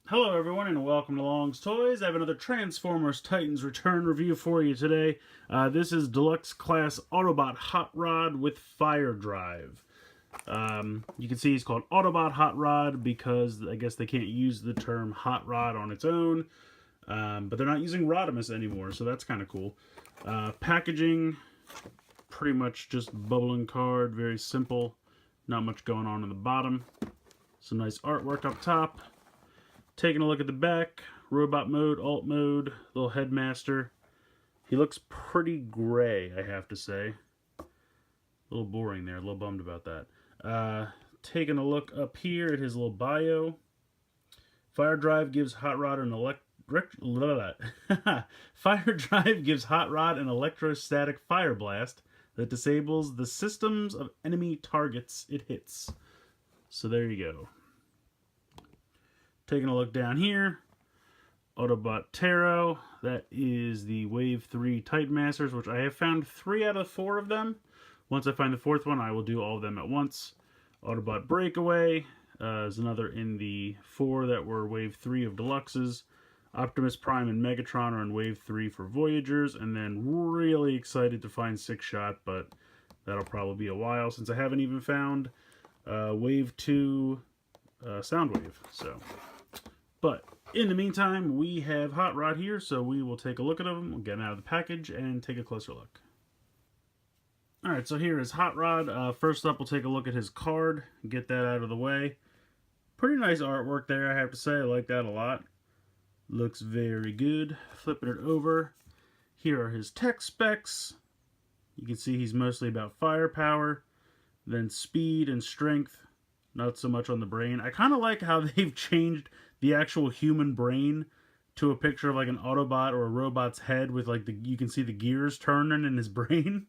Hello everyone and welcome to Long's Toys. I have another Transformers Titans Return review for you today. This is Deluxe Class Autobot Hot Rod with Fire Drive. You can see he's called Autobot Hot Rod because I guess they can't use the term Hot Rod on its own. But they're not using Rodimus anymore, so that's kind of cool. Packaging, pretty much just bubbling card, very simple. Not much going on the bottom. Some nice artwork up top. Taking a look at the back, robot mode, alt mode, little headmaster. He looks pretty gray, I have to say. A little boring there, a little bummed about that. Taking a look up here at his little bio. Fire Drive gives Hot Rod an Fire Drive gives Hot Rod an electrostatic fire blast that disables the systems of enemy targets it hits. So there you go. Taking a look down here, Autobot Taro, that is the Wave 3 Titan Masters, which I have found 3 out of 4 of them. Once I find the 4th one, I will do all of them at once. Autobot Breakaway is another in the 4 that were Wave 3 of Deluxes. Optimus Prime and Megatron are in Wave 3 for Voyagers, and then really excited to find 6-Shot, but that'll probably be a while since I haven't even found Wave 2 Soundwave, so... But in the meantime, we have Hot Rod here, so we will take a look at him, we'll get him out of the package, and take a closer look. Alright, so here is Hot Rod. First up, we'll take a look at his card, get that out of the way. Pretty nice artwork there, I have to say. I like that a lot. Looks very good. Flipping it over. Here are his tech specs. You can see he's mostly about firepower, then speed and strength. Not so much on the brain. I kind of like how they've changed the actual human brain to a picture of like an Autobot or a robot's head with like you can see the gears turning in his brain.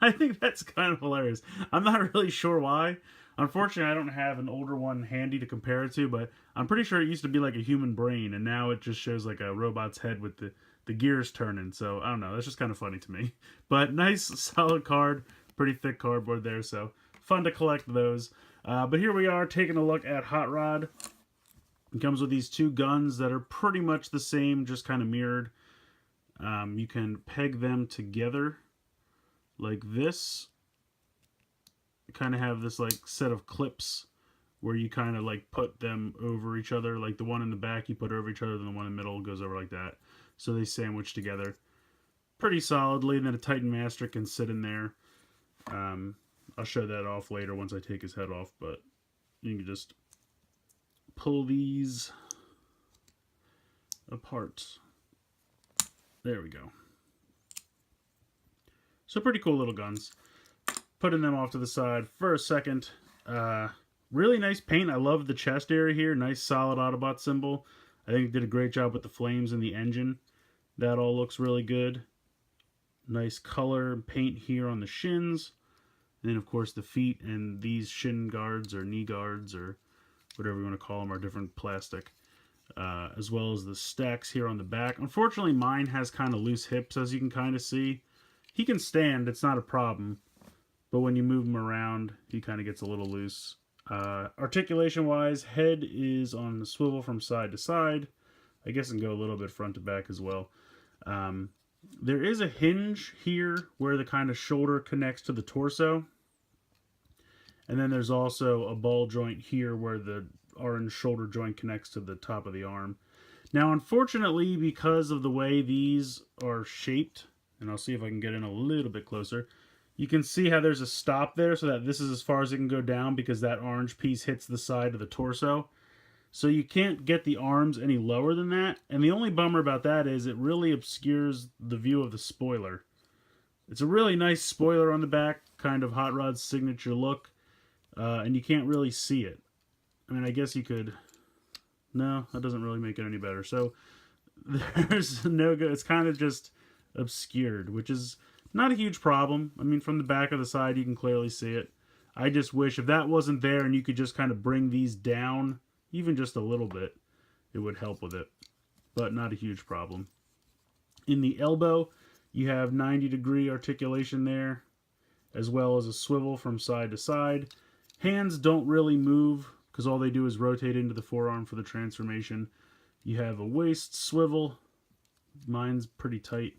I think that's kind of hilarious. I'm not really sure why. Unfortunately, I don't have an older one handy to compare it to, but I'm pretty sure it used to be like a human brain, and now it just shows like a robot's head with the gears turning. So, I don't know. That's just kind of funny to me. But nice, solid card. Pretty thick cardboard there, so fun to collect those. But here we are taking a look at Hot Rod. It comes with these 2 guns that are pretty much the same, just kind of mirrored. You can peg them together like this. You kind of have this like set of clips where you kind of like put them over each other. Like the one in the back you put over each other, then the one in the middle goes over like that. So they sandwich together pretty solidly. And then a Titan Master can sit in there. I'll show that off later once I take his head off, but you can just pull these apart. There we go. So pretty cool little guns. Putting them off to the side for a second. Really nice paint. I love the chest area here. Nice solid Autobot symbol. I think it did a great job with the flames and the engine. That all looks really good. Nice color paint here on the shins. And then, of course, the feet and these shin guards or knee guards or whatever you want to call them are different plastic. As well as the stacks here on the back. Unfortunately, mine has kind of loose hips, as you can kind of see. He can stand. It's not a problem. But when you move him around, he kind of gets a little loose. Articulation-wise, head is on the swivel from side to side. I guess it can go a little bit front to back as well. There is a hinge here where the kind of shoulder connects to the torso. And then there's also a ball joint here where the orange shoulder joint connects to the top of the arm. Now, unfortunately, because of the way these are shaped, and I'll see if I can get in a little bit closer, you can see how there's a stop there so that this is as far as it can go down because that orange piece hits the side of the torso. So you can't get the arms any lower than that. And the only bummer about that is it really obscures the view of the spoiler. It's a really nice spoiler on the back, kind of Hot Rod's signature look. And you can't really see it. I mean, I guess you could... No, that doesn't really make it any better. So there's no good. It's kind of just obscured, which is not a huge problem. I mean, from the back of the side, you can clearly see it. I just wish if that wasn't there and you could just kind of bring these down, even just a little bit, it would help with it. But not a huge problem. In the elbow, you have 90-degree articulation there, as well as a swivel from side to side. Hands don't really move because all they do is rotate into the forearm for the transformation. You have a waist swivel. Mine's pretty tight.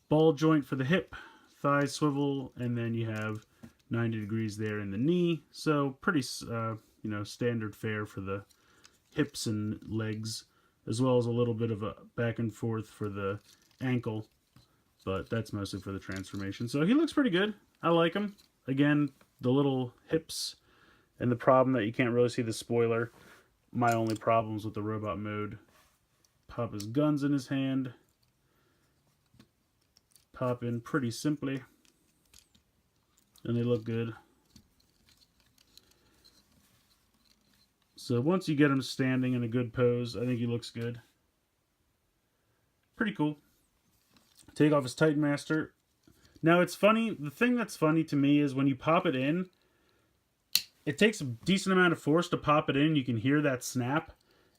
Ball joint for the hip, thigh swivel, and then you have 90 degrees there in the knee. So pretty, standard fare for the hips and legs, as well as a little bit of a back and forth for the ankle. But that's mostly for the transformation. So he looks pretty good. I like him. Again, the little hips and the problem that you can't really see the spoiler. My only problems with the robot mode. Pop his guns in his hand. Pop in pretty simply. And they look good. So once you get him standing in a good pose, I think he looks good. Pretty cool. Take off his Titan Master. Now it's funny, the thing that's funny to me is when you pop it in, it takes a decent amount of force to pop it in. You can hear that snap,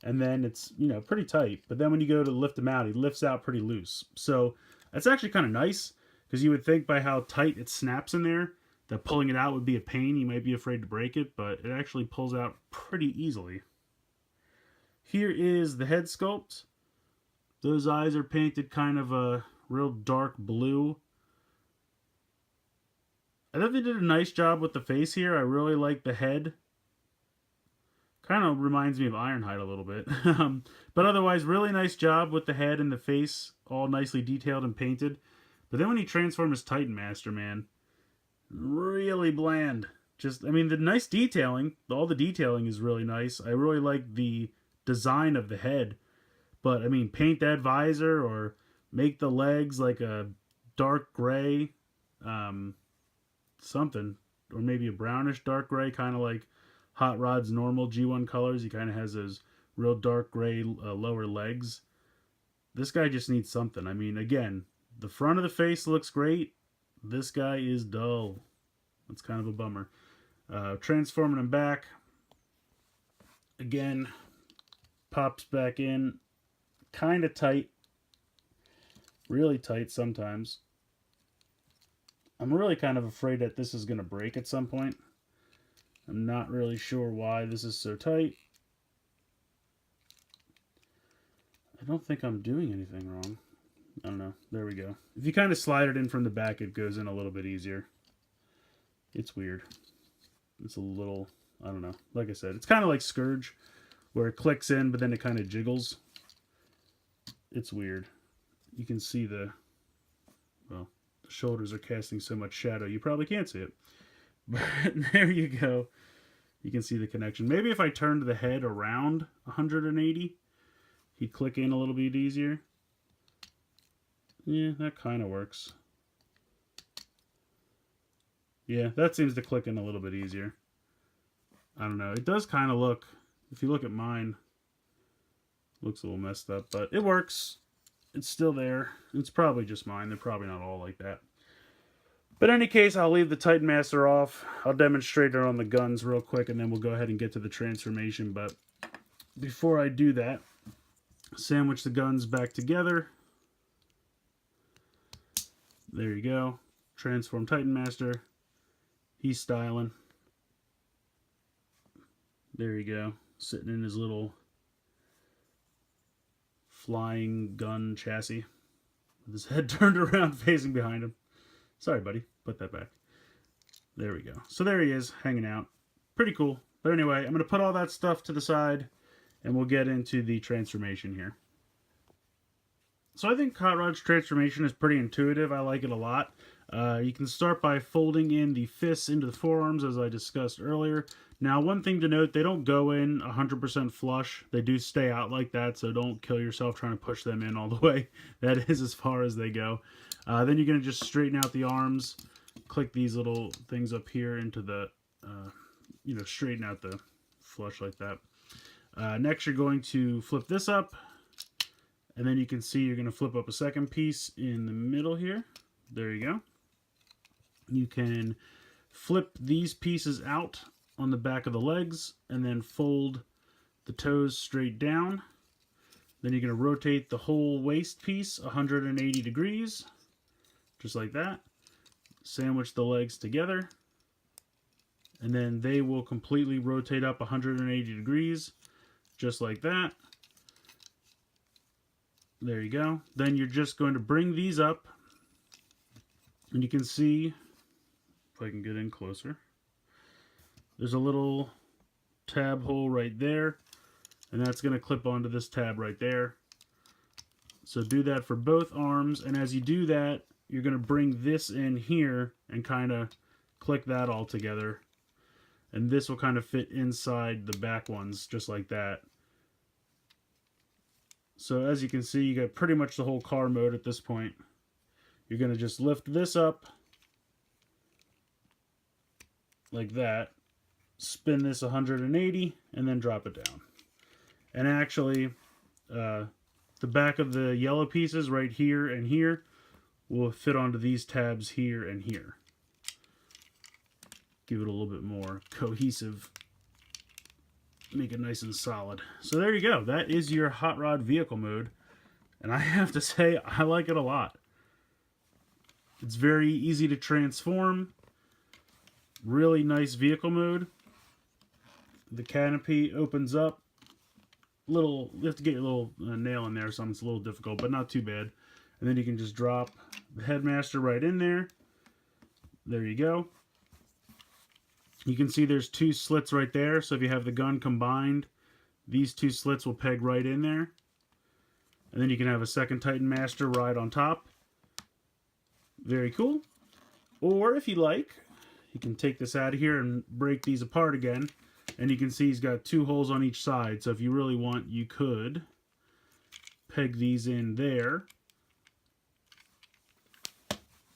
and then it's, pretty tight. But then when you go to lift him out, he lifts out pretty loose. So that's actually kind of nice, because you would think by how tight it snaps in there, that pulling it out would be a pain. You might be afraid to break it, but it actually pulls out pretty easily. Here is the head sculpt. Those eyes are painted kind of a real dark blue. I thought they did a nice job with the face here. I really like the head. Kind of reminds me of Ironhide a little bit. But otherwise, really nice job with the head and the face. All nicely detailed and painted. But then when he transforms his Titan Master, man, really bland. The nice detailing. All the detailing is really nice. I really like the design of the head. But, paint that visor or make the legs like a dark gray, something, or maybe a brownish dark gray, kind of like Hot Rod's normal G1 colors. He kind of has those real dark gray lower legs. This guy just needs something. Again, the front of the face looks great. This guy is dull. That's kind of a bummer. Transforming him back. Again, pops back in. Kind of tight. Really tight sometimes. I'm really kind of afraid that this is going to break at some point. I'm not really sure why this is so tight. I don't think I'm doing anything wrong. I don't know. There we go. If you kind of slide it in from the back, it goes in a little bit easier. It's weird. It's a little, I don't know. Like I said, it's kind of like Scourge, where it clicks in, but then it kind of jiggles. It's weird. You can see the shoulders are casting so much shadow, you probably can't see it. But there you go. You can see the connection. Maybe if I turned the head around 180, he'd click in a little bit easier. Yeah, that kind of works. Yeah, that seems to click in a little bit easier. I don't know. It does kind of look, if you look at mine, looks a little messed up, but it works. It's still there. It's probably just mine. They're probably not all like that. But in any case, I'll leave the Titan Master off. I'll demonstrate it on the guns real quick, and then we'll go ahead and get to the transformation. But before I do that, sandwich the guns back together. There you go. Transform Titan Master. He's styling. There you go. Sitting in his little flying gun chassis with his head turned around facing behind him. Sorry, buddy. Put that back. There we go. So there he is, hanging out. Pretty cool. But anyway, I'm going to put all that stuff to the side, and we'll get into the transformation here. So I think Hot Rod's transformation is pretty intuitive. I like it a lot. You can start by folding in the fists into the forearms, as I discussed earlier. Now, one thing to note, they don't go in 100% flush. They do stay out like that, so don't kill yourself trying to push them in all the way. That is as far as they go. Then you're going to just straighten out the arms. Click these little things up here into the, straighten out the flush like that. Next, you're going to flip this up. And then you can see you're going to flip up a second piece in the middle here. There you go. You can flip these pieces out on the back of the legs and then fold the toes straight down. Then you're going to rotate the whole waist piece 180 degrees, just like that. Sandwich the legs together. and then they will completely rotate up 180 degrees, just like that. There you go. Then you're just going to bring these up, and you can see, if I can get in closer, there's a little tab hole right there, and that's going to clip onto this tab right there. So do that for both arms, and as you do that, you're going to bring this in here and kind of click that all together. And this will kind of fit inside the back ones, just like that. So as you can see, you got pretty much the whole car mode at this point. You're going to just lift this up like that, spin this 180, and then drop it down. And actually, the back of the yellow pieces right here and here will fit onto these tabs here and here. Give it a little bit more cohesive, make it nice and solid. So there you go. That is your hot rod vehicle mode. And I have to say, I like it a lot. It's very easy to transform. Really nice vehicle mode. The canopy opens up. You have to get your little nail in there or something. It's a little difficult, but not too bad. And then you can just drop the headmaster right in there. There you go. You can see there's two slits right there. So if you have the gun combined, these two slits will peg right in there. And then you can have a second Titan Master right on top. Very cool. Or if you like, you can take this out of here and break these apart again. And you can see he's got two holes on each side. So if you really want, you could peg these in there.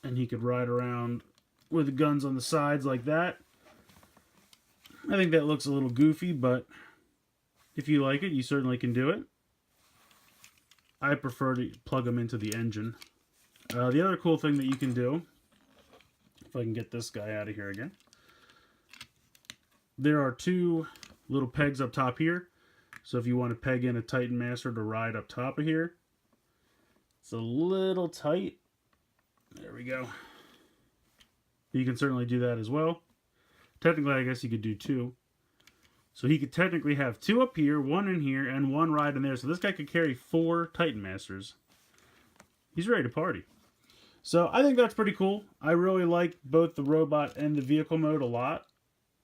And he could ride around with the guns on the sides like that. I think that looks a little goofy, but if you like it, you certainly can do it. I prefer to plug them into the engine. The other cool thing that you can do, if I can get this guy out of here again, there are two little pegs up top here. So if you want to peg in a Titan Master to ride up top of here, it's a little tight. There we go. You can certainly do that as well. Technically, I guess you could do two. So he could technically have two up here, one in here, and one ride in there. So this guy could carry 4 Titan Masters. He's ready to party. So I think that's pretty cool. I really like both the robot and the vehicle mode a lot.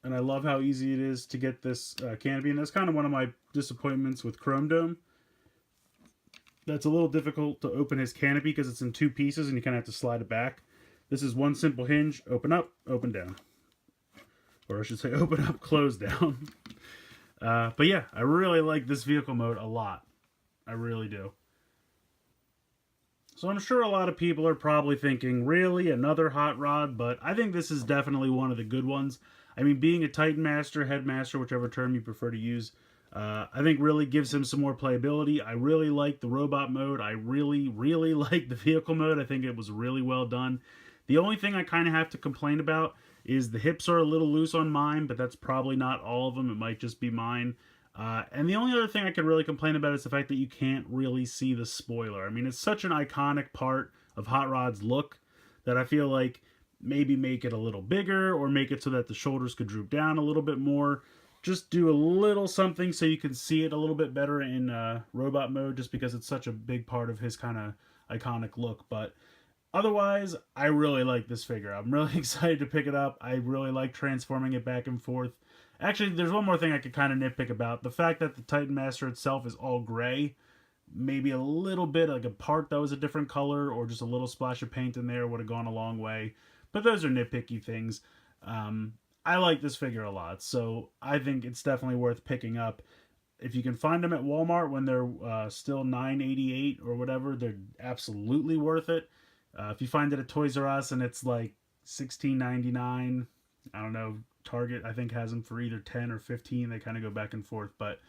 And I love how easy it is to get this canopy. And that's kind of one of my disappointments with Chrome Dome. That's a little difficult to open his canopy because it's in 2 pieces and you kind of have to slide it back. This is one simple hinge, open up, open down. Or I should say open up, close down. But yeah, I really like this vehicle mode a lot. I really do. So I'm sure a lot of people are probably thinking, really, another hot rod? But I think this is definitely one of the good ones. I mean, being a Titan Master, Headmaster, whichever term you prefer to use, I think really gives him some more playability. I really like the robot mode. I really, really like the vehicle mode. I think it was really well done. The only thing I kind of have to complain about is the hips are a little loose on mine, but that's probably not all of them. It might just be mine. And the only other thing I could really complain about is the fact that you can't really see the spoiler. I mean, it's such an iconic part of Hot Rod's look that I feel like maybe make it a little bigger or make it so that the shoulders could droop down a little bit more. Just do a little something so you can see it a little bit better in robot mode, just because it's such a big part of his kind of iconic look. But otherwise, I really like this figure. I'm really excited to pick it up. I really like transforming it back and forth. Actually, there's one more thing I could kind of nitpick about. The fact that the Titan Master itself is all gray. Maybe a little bit, like a part that was a different color, or just a little splash of paint in there would have gone a long way. But those are nitpicky things. I like this figure a lot, so I think it's definitely worth picking up. If you can find them at Walmart when they're still $9.88 or whatever, they're absolutely worth it. If you find it at Toys R Us and it's like $16.99, I don't know, Target I think has them for either 10 or 15. They kind of go back and forth, but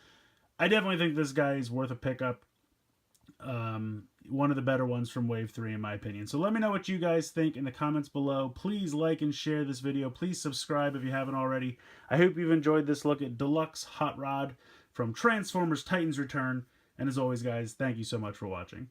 I definitely think this guy is worth a pickup. One of the better ones from Wave 3 in my opinion. So let me know what you guys think in the comments below. Please like and share this video. Please subscribe if you haven't already. I hope you've enjoyed this look at Deluxe Hot Rod from Transformers Titans Return. And as always guys, thank you so much for watching.